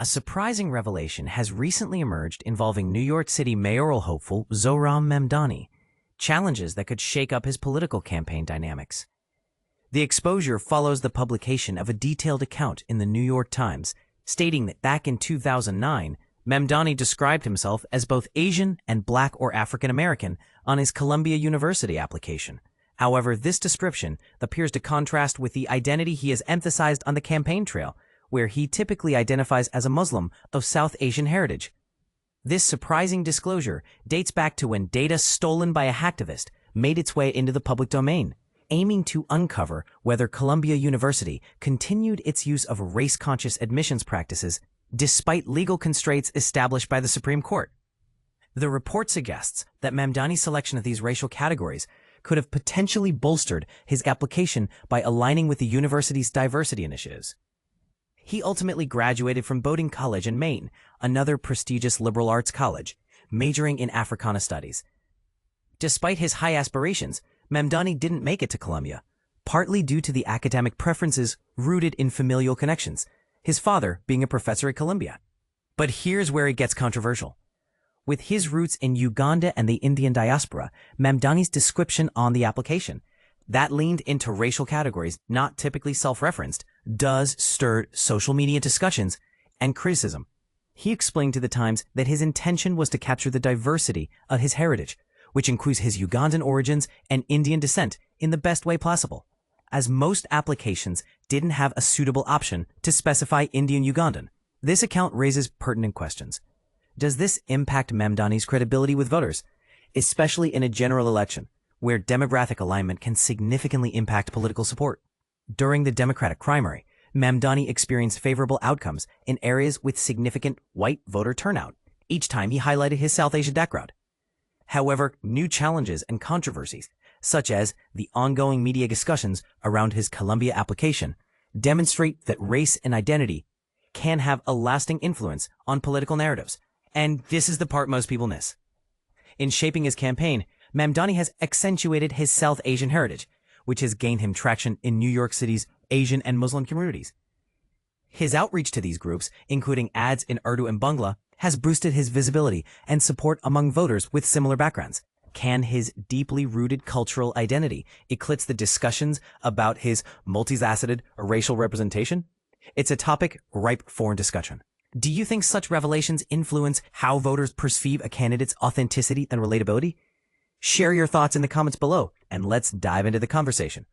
A surprising revelation has recently emerged involving New York City mayoral hopeful Zohran Mamdani, challenges that could shake up his political campaign dynamics. The exposure follows the publication of a detailed account in the New York Times, stating that back in 2009, Mamdani described himself as both Asian and Black or African American on his Columbia University application. However, this description appears to contrast with the identity he has emphasized on the campaign trail, where he typically identifies as a Muslim of South Asian heritage. This surprising disclosure dates back to when data stolen by a hacktivist made its way into the public domain, aiming to uncover whether Columbia University continued its use of race-conscious admissions practices despite legal constraints established by the Supreme Court. The report suggests that Mamdani's selection of these racial categories could have potentially bolstered his application by aligning with the university's diversity initiatives. He ultimately graduated from Bowdoin College in Maine, another prestigious liberal arts college, majoring in Africana studies. Despite his high aspirations, Mamdani didn't make it to Columbia, partly due to the academic preferences rooted in familial connections, his father being a professor at Columbia. But here's where it gets controversial. With his roots in Uganda and the Indian diaspora, Mamdani's description on the application, that leaned into racial categories not typically self-referenced, does stir social media discussions and criticism. He explained to the Times that his intention was to capture the diversity of his heritage, which includes his Ugandan origins and Indian descent, in the best way possible, as most applications didn't have a suitable option to specify Indian Ugandan. This account raises pertinent questions. Does this impact Mamdani's credibility with voters, especially in a general election, where demographic alignment can significantly impact political support? During the Democratic primary, Mamdani experienced favorable outcomes in areas with significant white voter turnout, each time he highlighted his South Asian background. However, new challenges and controversies, such as the ongoing media discussions around his Columbia application, demonstrate that race and identity can have a lasting influence on political narratives. And this is the part most people miss. In shaping his campaign, Mamdani has accentuated his South Asian heritage, which has gained him traction in New York City's Asian and Muslim communities. His outreach to these groups, including ads in Urdu and Bangla, has boosted his visibility and support among voters with similar backgrounds. Can his deeply rooted cultural identity eclipse the discussions about his multifaceted racial representation? It's a topic ripe for discussion. Do you think such revelations influence how voters perceive a candidate's authenticity and relatability? Share your thoughts in the comments below, and let's dive into the conversation.